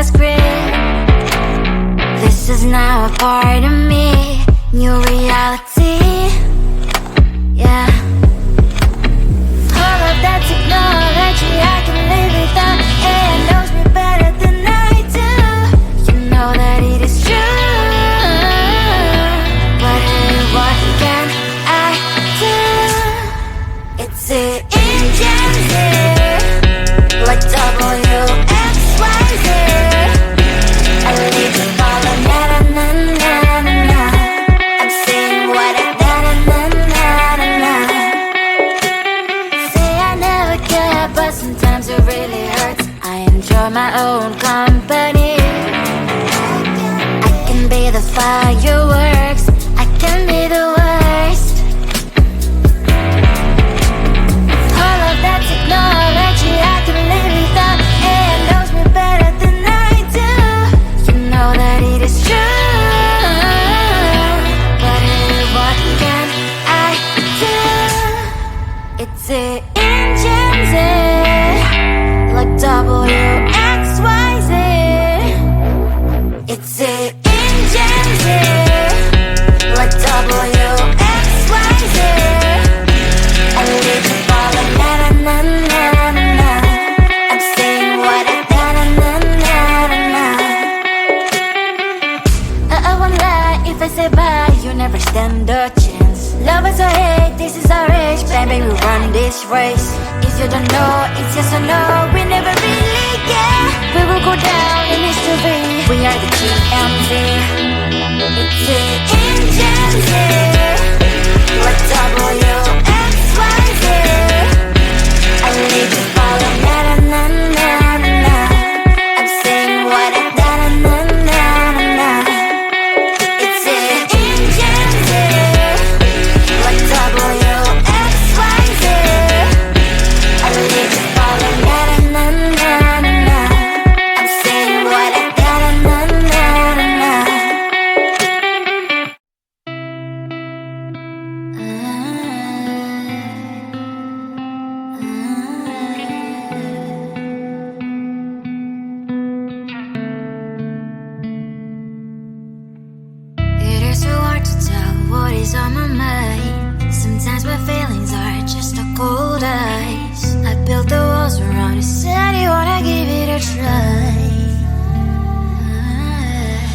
a script. This is now a part of me, new reality. Yeah. All of that technology I can live without. AI knows me better than I do. You know that it is true. But hey, what can I do? It's the engines here, like WXYZ. I leave to follow, na na na na na na. I'm saying what I na na na na na na. Say I never care, but sometimes it really hurts. I enjoy my own company. I can be the fireworks, I can be the worst. All of that technology I can live without. AI knows me better than I do. You know that it is true. But hey, what can I do? It's the engines, like WXYZ. It's the engines, like WXYZ. I live to follow, na na na na na na. I'm saying what I na na na na na na. I won't lie if I say bye, you never stand a chance. Love is or hate, this is our age, baby, we run this race. If you don't know, it's yes or no, we never really care. We will go down in history, we are the GMZ. It's the engines, like WXYZ. I need to follow, na na na na na na. I'm saying what I na na na na na. It's the engines, like WXYZ. I need to follow, na na na na na. I'm saying what I na na na na na. It is so hard to tell what is on my mind. Sometimes my feelings are just a cold ice. I built the walls around it, said you wanna give it a try.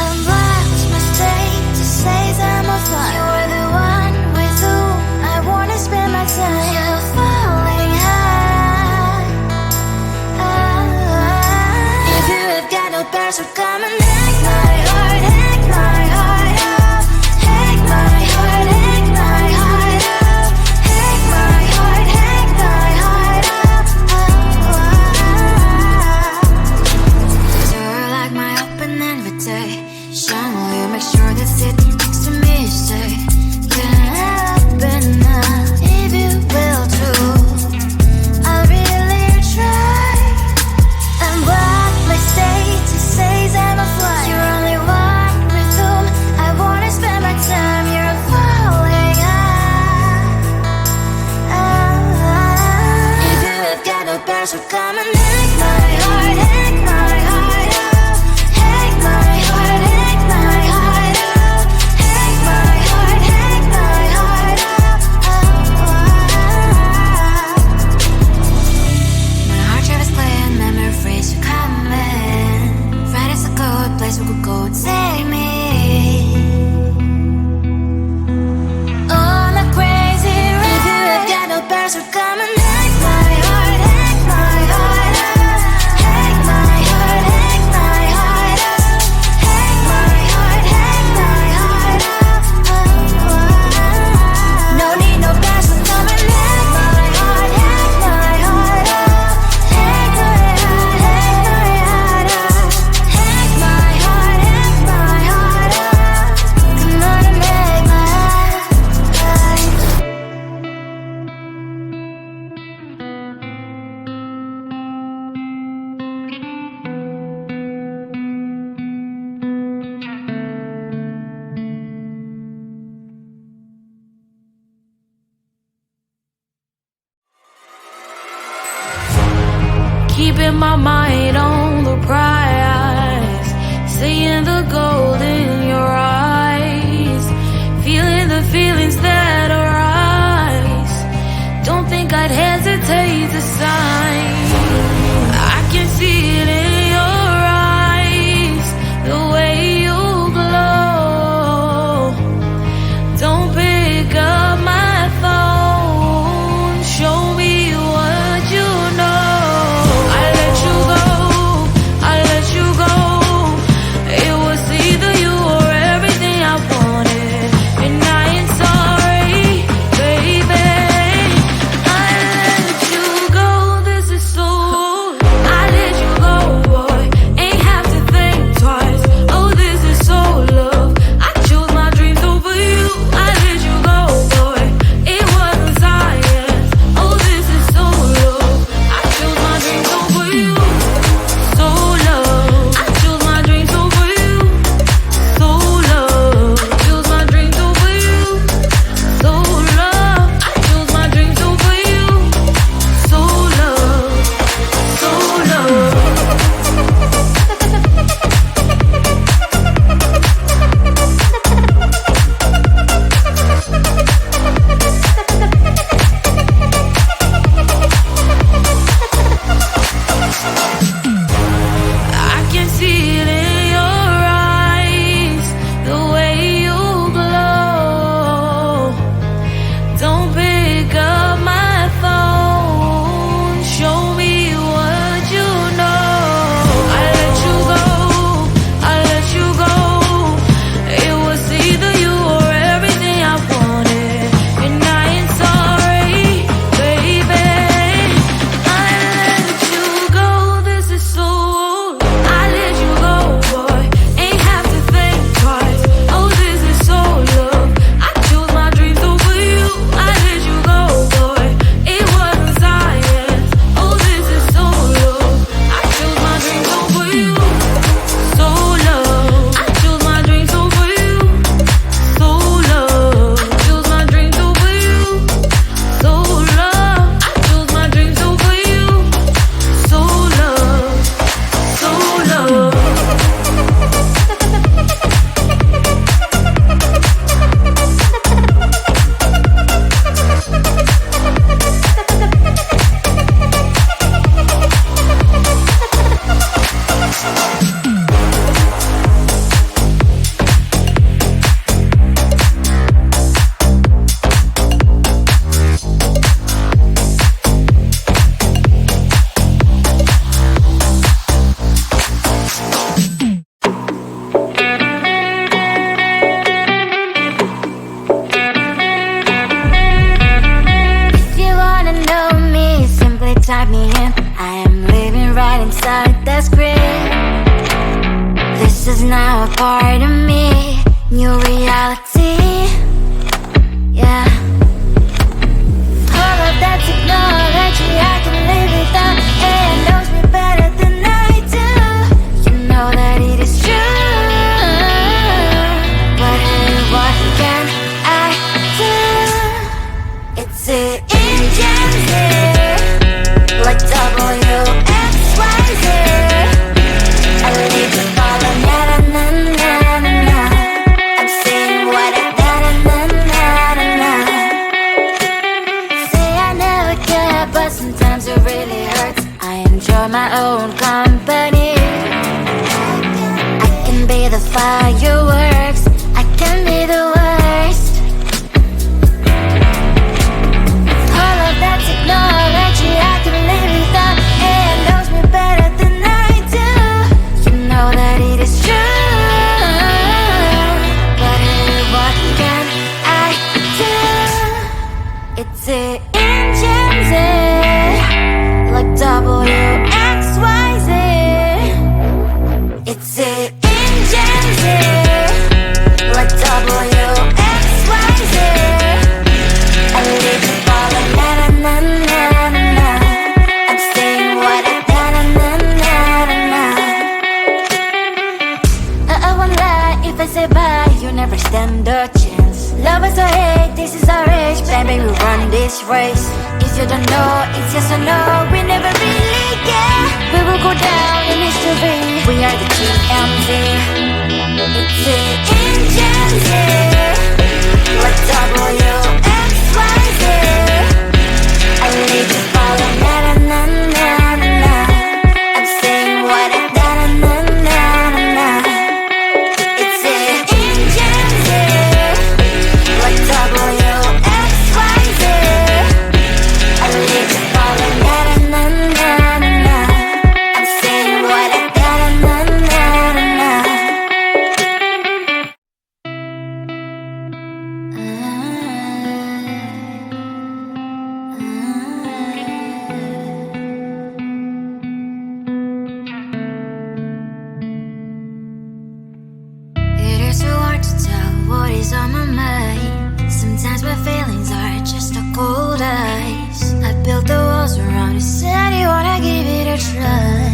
I'm lost, mistake to say I'm a fly. You're the one with whom I wanna spend my time. You're falling high. If you have got no bears, so come and hack my heart, hack my heart out. Hack my heart, hack my heart out. Hack my heart, hack my heart out. You're like my open invitation. Will you make sure that sitting next to me is safe? Can't happen now, if you will too. I'll really try. And what my state to say I'm a fly. You're only one with whom I wanna spend my time. You're falling high. If you have got no bears, so come and hack my heart, hack my heart out. Hack my heart, hack my heart out. the gold in your eyes, feeling the feelings that arise. Don't think I'd hesitate to sign. I can see it in your eyes, the way you glow. Don't pick up my phone, show me what you know. I let you go, I let you go. It was either you or everything I wanted, and I ain't sorry, baby. I let you go, this is so. I let you go, boy, ain't have to think twice. Oh, this is so love. I chose my dreams over you. I let you go, boy, it wasn't science. Oh, this is so love. I chose my dreams over you. So love. I chose my dreams over you. So love. Chose my dreams over you. So love. I chose my dreams over you. So love. So love. I can see it in your eyes, the way you glow. Don't pick up my phone, show me what you know. I let you go, I let you go. It was either you or everything I wanted, and I ain't sorry, baby. I let you go, this is so. I let you go, boy, ain't have to think twice. Oh, this is so love. I chose my dreams over you. I let you go, boy, it wasn't science. Oh, this is so love. I chose my dreams over you. So love. I chose my dreams over you. So love. Chose my dreams over you. So love. I chose my dreams over you. So love. So love. If you wanna know me, simply type me in. I am living right inside the screen. This is now a part of me, new reality. Yeah. All of that technology I can live without. It knows me better than I do. You know that it is true. But hey, what can I do? It's the engines here, like WXYZ. I need to follow, na na na na na na. I'm saying what I na na na na na na. Say I never care, but sometimes it really hurts. I enjoy my own company. I can be the fireworks, I can be the worst. All of that technology I can live without. It knows me better than I do. You know that it is true. But hey, what can I do? It's the engines, like WXYZ. It's the engines, like WXYZ. I live to follow, na na na na na na. I'm saying what I na na na na na na. I won't lie if I say bye, you never stand a chance. Love us or hate, this is our age, baby, we run this race. If you don't know, it's yes or no, we never really care. We will go down in history, we are the TMZ. what is on my mind. Sometimes my feelings are just a cold ice. I built the walls around you, said you wanna give it a try.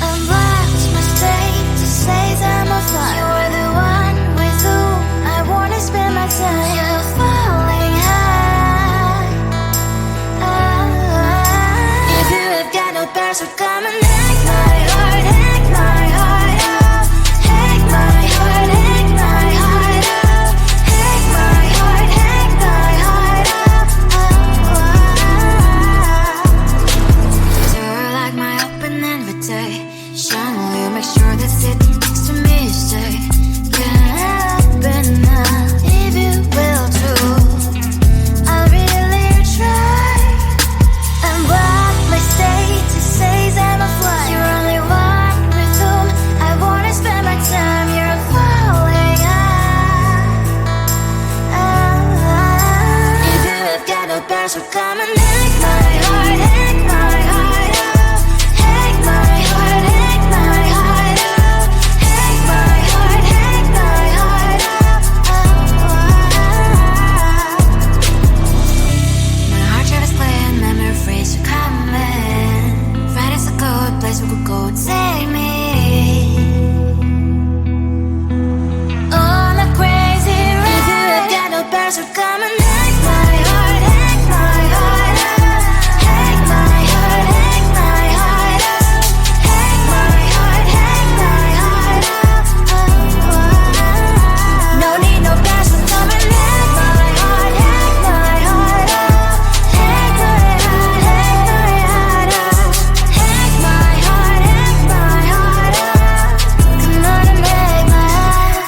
I'm lost, mistake to say I'm a fly. You're the one with whom I wanna spend my time. You're falling high. If you have got no bears, so come and hack my heart, hack my heart out. Hack my heart, hack my heart out. Hack my heart, hack my heart out. You're like my open invitation. Will you make sure that sitting next to me you stay? Can happen now, if you will too. I'll really try. And what my state to say I'm a fly. You're only one with whom I wanna spend my time. You're falling high. If you have got no bears, so come and hack my heart, hack my heart out. Hack my heart, hack my heart out. Hack my heart, hack my heart out. My heart drive is clear and memory freeze, you're coming. Right is a good place we could go, take me. On a crazy ride. If you have got no bears, so come and hack my heart, hack my heart out. Hack my heart, hack my heart out. Hack my heart, hack my heart out. No need no bears, so come and hack my heart, hack my heart out. Hack my heart, hack my heart out. Hack my heart, hack my heart out. Come on and make my heart.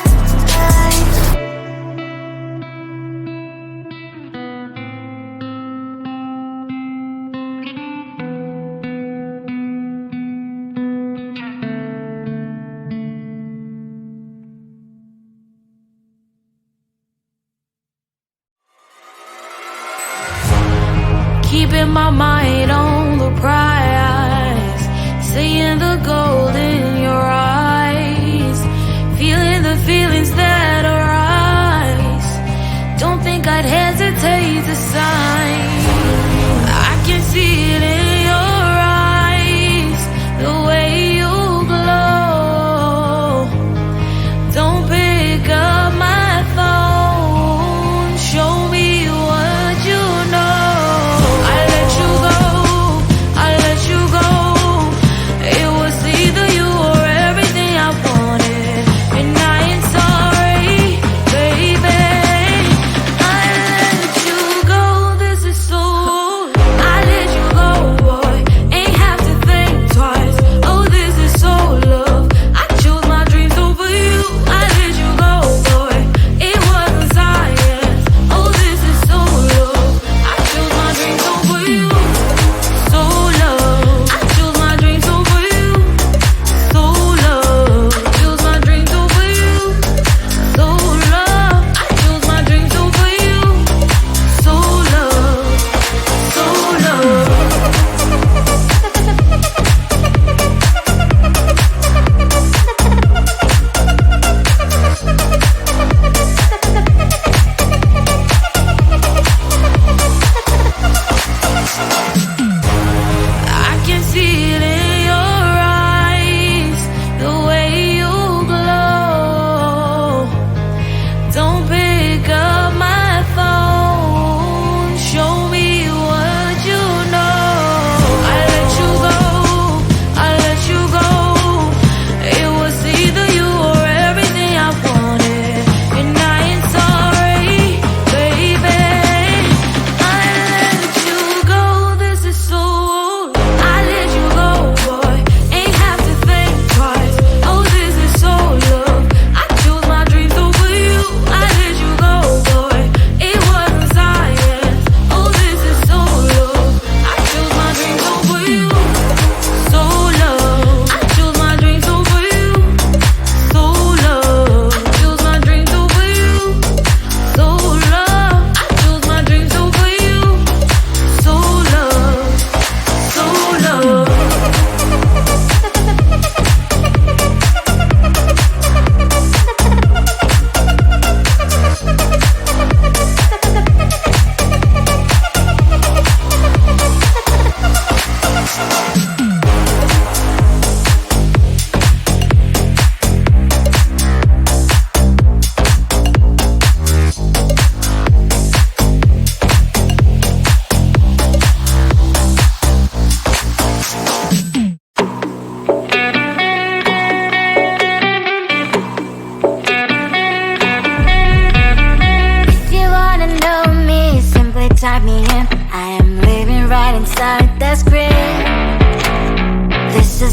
Keeping my mind on the prize, seeing the gold in your eyes, feeling the feelings that arise. Don't think I'd hesitate to sign. I can see it in your eyes, the way you glow. Don't pick up my phone, show me what you know. I let you go.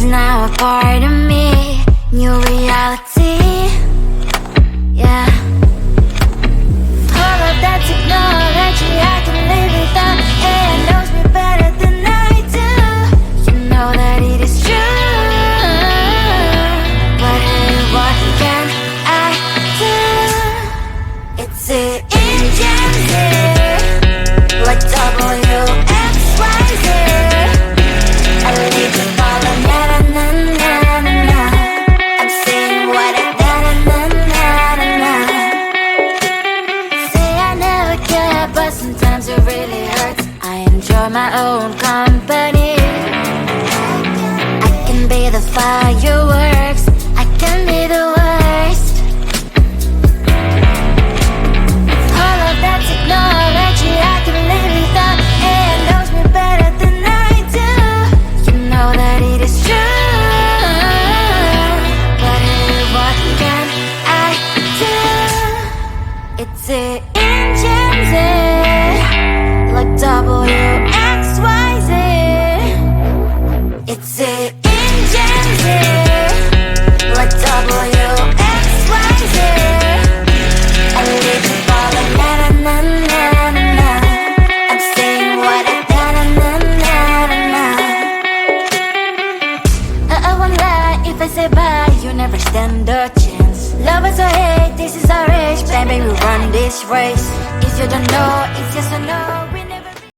is now a part of me. New reality, yeah. All of that technology I can live without. AI knows me better than I do. You know that it is true. But hey, what can I do? It's an engine like WXYZ. I need to follow, na na na na na na. I'm saying what I na na na na na. Say I never care, but sometimes it really hurts. I enjoy my own company. I can be the fireworks, I can be the worst. All of that technology I can live without. AI knows me better than I do. You know that it is true. But hey, what can I do? It's an engine like WXYZ. It's an engine like WXYZ. I need to follow, na na na na na na. I'm saying what I na na na na na na. I won't lie if I say bye, you never stand a chance. Love us or hate, this is our age. Baby, we run this race. If you don't know, it's yes or no.